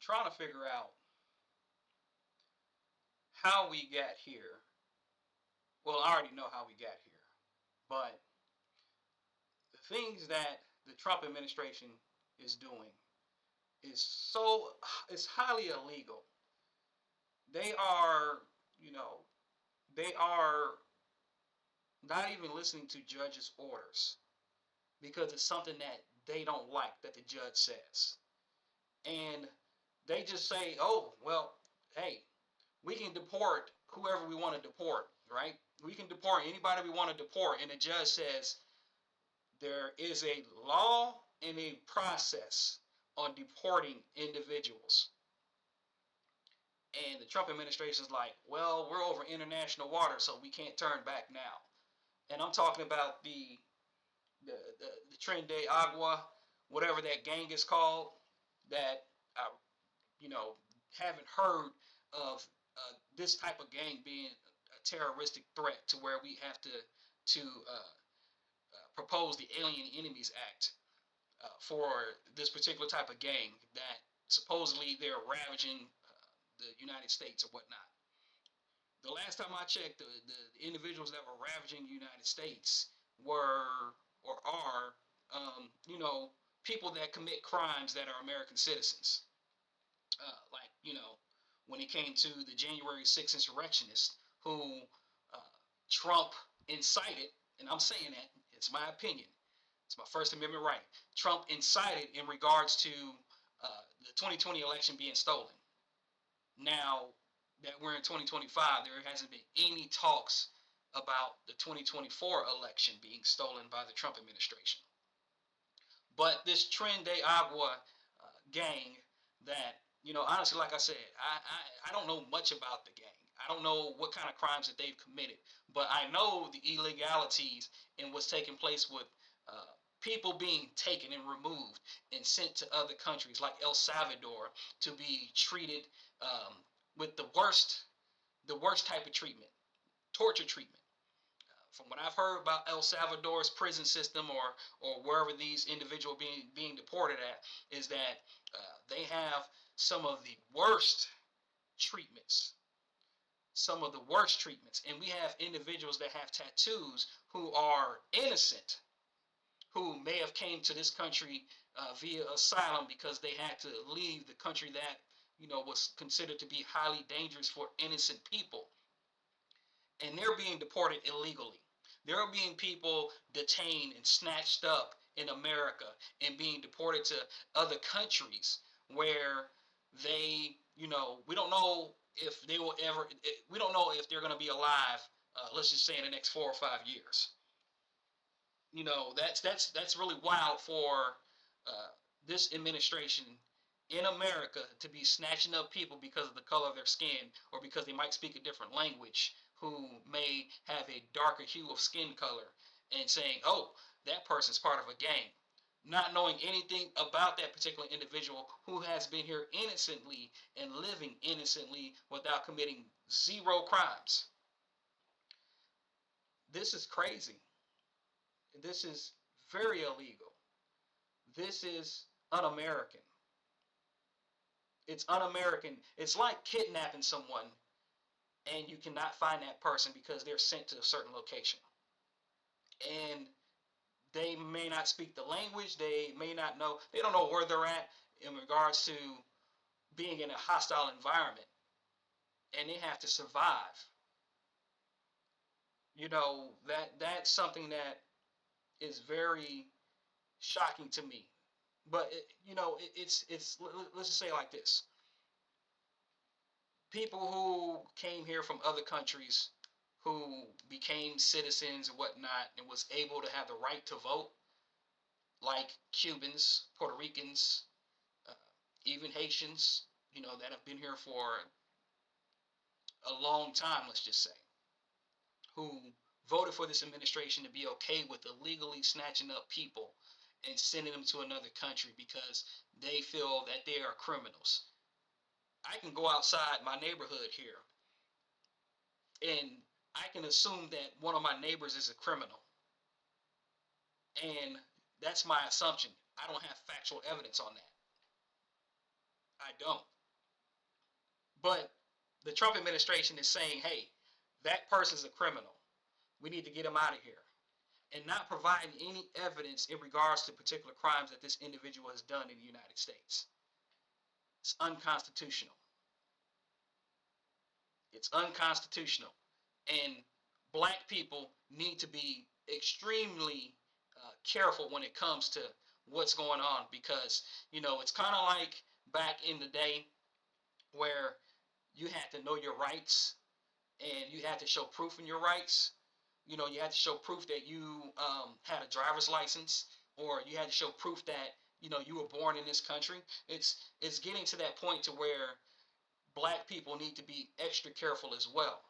trying to figure out how we got here. Well, I already know how we got here, but the things that the Trump administration is doing is highly illegal. They are, you know, they are not even listening to judges' orders because it's something that they don't like that the judge says. And they just say, oh, well, hey, we can deport whoever we want to deport, right? We can deport anybody we want to deport. And the judge says there is a law and a process on deporting individuals. And the Trump administration is like, well, we're over international water, so we can't turn back now. And I'm talking about the Tren de Agua, whatever that gang is called, that I, haven't heard of this type of gang being a terroristic threat to where we have to propose the Alien Enemies Act for this particular type of gang that supposedly they're ravaging the United States or whatnot. The last time I checked, the individuals that were ravaging the United States were or are, people that commit crimes that are American citizens. When it came to the January 6th insurrectionists who Trump incited, and I'm saying that, it's my opinion, it's my First Amendment right. Trump incited in regards to the 2020 election being stolen. Now that we're in 2025, there hasn't been any talks about the 2024 election being stolen by the Trump administration. But this Tren de Agua gang that, honestly, like I said, I don't know much about the gang. I don't know what kind of crimes that they've committed. But I know the illegalities in what's taking place with people being taken and removed and sent to other countries like El Salvador to be treated with the worst type of treatment, torture treatment. From what I've heard about El Salvador's prison system or wherever these individuals being deported at, is that they have some of the worst treatments. Some of the worst treatments. And we have individuals that have tattoos who are innocent, who may have came to this country via asylum because they had to leave the country that was considered to be highly dangerous for innocent people. And they're being deported illegally. There are being people detained and snatched up in America and being deported to other countries where they, we don't know if they will ever, we don't know if they're going to be alive, let's just say in the next 4 or 5 years. That's really wild for this administration in America to be snatching up people because of the color of their skin or because they might speak a different language, who may have a darker hue of skin color, and saying, oh, that person's part of a gang, not knowing anything about that particular individual who has been here innocently and living innocently without committing zero crimes. This is crazy. This is very illegal. This is un-American. It's un-American. It's like kidnapping someone and you cannot find that person because they're sent to a certain location. And they may not speak the language. They may not know. They don't know where they're at in regards to being in a hostile environment. And they have to survive. That's something that is very shocking to me. But it's let's just say it like this. People who came here from other countries, who became citizens and whatnot, and was able to have the right to vote, like Cubans, Puerto Ricans, even Haitians, that have been here for a long time, let's just say, who voted for this administration to be okay with illegally snatching up people and sending them to another country because they feel that they are criminals. I can go outside my neighborhood here and I can assume that one of my neighbors is a criminal. And that's my assumption. I don't have factual evidence on that. I don't. But the Trump administration is saying, hey, that person's a criminal. We need to get him out of here. And not providing any evidence in regards to particular crimes that this individual has done in the United States. It's unconstitutional. It's unconstitutional. And black people need to be extremely careful when it comes to what's going on, because, it's kind of like back in the day where you had to know your rights and you had to show proof in your rights. You had to show proof that you had a driver's license, or you had to show proof that you were born in this country. It's getting to that point to where black people need to be extra careful as well,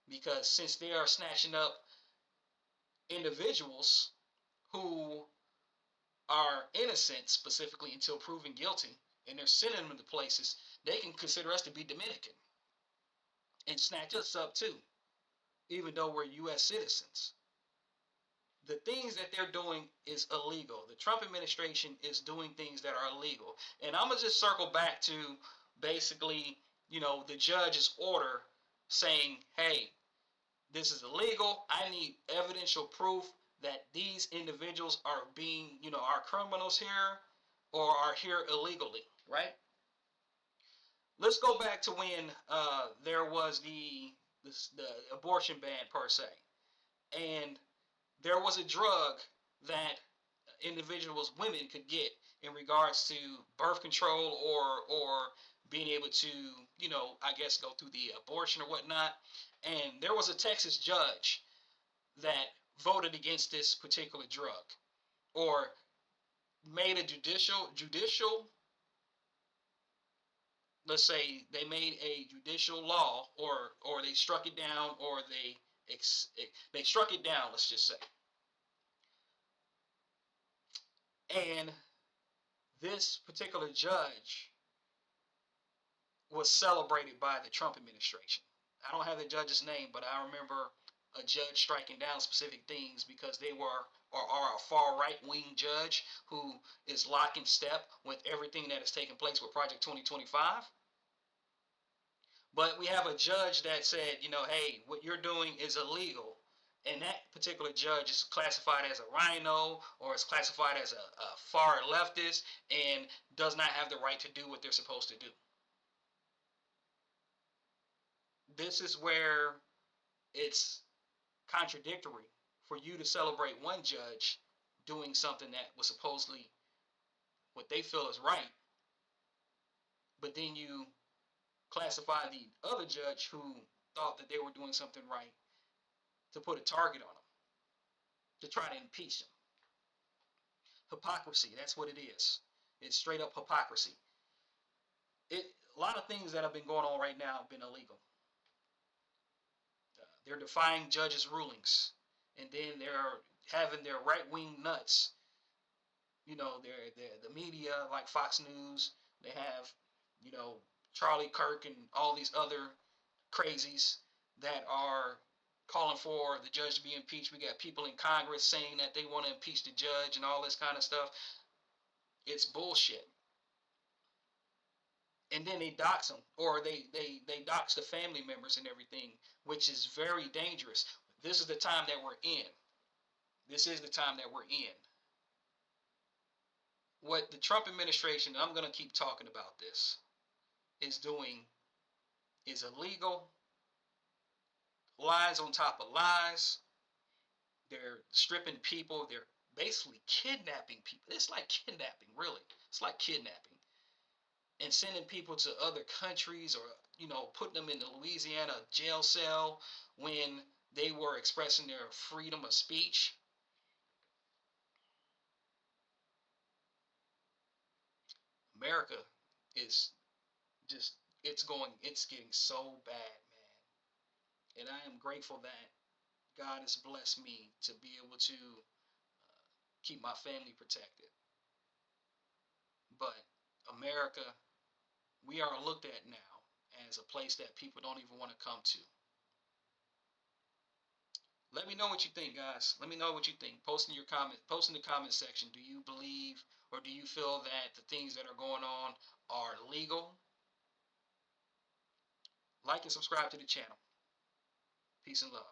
because since they are snatching up individuals who are innocent, specifically until proven guilty, and they're sending them to places, they can consider us to be Dominican and snatch us up too, even though we're U.S. citizens. The things that they're doing is illegal. The Trump administration is doing things that are illegal. And I'm going to just circle back to basically, the judge's order saying, hey, this is illegal. I need evidential proof that these individuals are being, are criminals here or are here illegally, right? Let's go back to when there was the abortion ban per se, and there was a drug that individuals, women, could get in regards to birth control or being able to, I guess go through the abortion or whatnot. And there was a Texas judge that voted against this particular drug, or made a judicial, let's say they made a judicial law, or they struck it down, or they struck it down, let's just say. And this particular judge was celebrated by the Trump administration. I don't have the judge's name, but I remember a judge striking down specific things because they were or are a far right wing judge who is lock in step with everything that is taking place with Project 2025. But we have a judge that said, hey, what you're doing is illegal. And that particular judge is classified as a rhino, or is classified as a far leftist, and does not have the right to do what they're supposed to do. This is where it's contradictory for you to celebrate one judge doing something that was supposedly what they feel is right, but then you classify the other judge who thought that they were doing something right to put a target on them, to try to impeach them. Hypocrisy, that's what it is. It's straight up hypocrisy. A lot of things that have been going on right now have been illegal. They're defying judges' rulings, and then they're having their right-wing nuts. They're the media like Fox News. They have, Charlie Kirk and all these other crazies that are calling for the judge to be impeached. We got people in Congress saying that they want to impeach the judge and all this kind of stuff. It's bullshit. And then they dox them, or they dox the family members and everything, which is very dangerous. This is the time that we're in. This is the time that we're in. What the Trump administration, and I'm going to keep talking about this, is doing is illegal. Lies on top of lies. They're stripping people. They're basically kidnapping people. It's like kidnapping, really. It's like kidnapping. And sending people to other countries, or, putting them in the Louisiana jail cell when they were expressing their freedom of speech. America is just, it's getting so bad, man. And I am grateful that God has blessed me to be able to keep my family protected. But America, we are looked at now as a place that people don't even want to come to. Let me know what you think, guys. Let me know what you think. Post in the comment section. Do you believe, or do you feel that the things that are going on are legal? Like and subscribe to the channel. Peace and love.